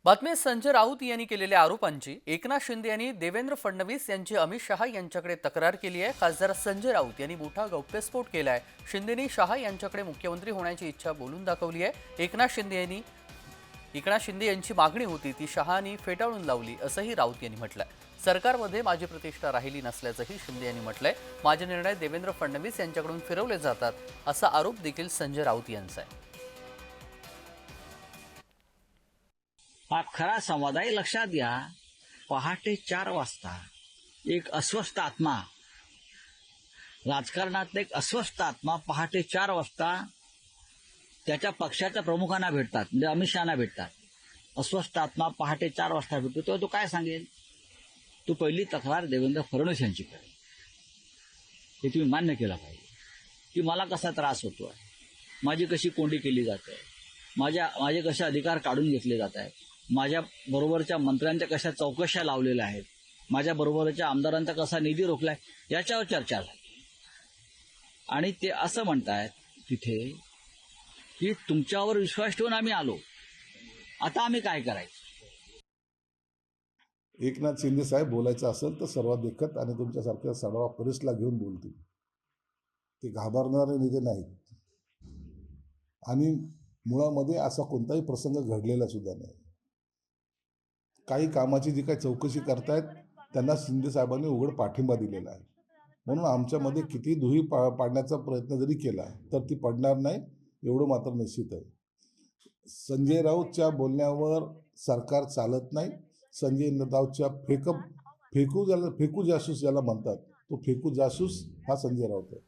बातमी आहे, संजय राऊत यांनी केलेल्या आरोपांची. एकनाथ शिंदे यांनी देवेंद्र फडणवीस यांची अमित शहा यांच्याकडे तक्रार केली आहे. खासदार संजय राऊत यांनी मोठा गौप्यस्फोट केलाय. शिंदेनी शहा यांच्याकडे मुख्यमंत्री होण्याची इच्छा बोलून दाखवली आहे. एकनाथ शिंदे यांची मागणी होती ती शहानी फेटाळून लावली असंही राऊत यांनी म्हटलंय. सरकारमध्ये माझी प्रतिष्ठा राहिली नसल्याचंही शिंदे यांनी म्हटलंय. माझे निर्णय देवेंद्र फडणवीस यांच्याकडून फिरवले जातात असा आरोप देखील संजय राऊत यांचा आहे. हा खरा संवाद आहे. लक्षात घ्या, पहाटे 4 वाजता एक अस्वस्थ आत्मा, राजकारणात एक अस्वस्थ आत्मा पहाटे 4 वाजता त्याच्या पक्षाच्या प्रमुखांना भेटतात, म्हणजे अमित शहाना भेटतात. अस्वस्थ आत्मा पहाटे 4 वाजता भेटतो तेव्हा तो काय सांगेल? तू पहिली तक्रार देवेंद्र फडणवीस यांची करेल. हे तुम्ही मान्य केलं पाहिजे की मला कसा त्रास होतोय, माझी कशी कोंडी केली जाते, माझे कसे अधिकार काढून घेतले जात आहेत, माझ्या बरोबरच्या मंत्र्यांच्या कशा चौकशा लावलेल्या आहेत, माझ्या बरोबरच्या आमदारांचा कसा निधी रोखलाय, याच्यावर चर्चा झाली. आणि ते असं म्हणतायत तिथे की तुमच्यावर विश्वास ठेवून आम्ही आलो, आता आम्ही काय करायचं? एकनाथ शिंदे साहेब बोलायचं असेल तर सर्वात देखत आणि तुमच्यासारख्या सडवा परिसला घेऊन बोलतील. ते घाबरणारे नेते नाहीत आणि मुळामध्ये असा कोणताही प्रसंग घडलेला सुद्धा नाही. काही कामाची जी काही चौकशी करतायत त्यांना शिंदे साहेबांनी उघड पाठिंबा दिलेला आहे. म्हणून आमच्यामध्ये किती दुही पाडण्याचा प्रयत्न जरी केला तर ती पडणार नाही एवढं मात्र निश्चित आहे. संजय राऊतच्या बोलण्यावर सरकार चालत नाही. संजय राऊतच्या फेकू जासूस ज्याला म्हणतात तो फेकू जासूस हा संजय राऊत आहे.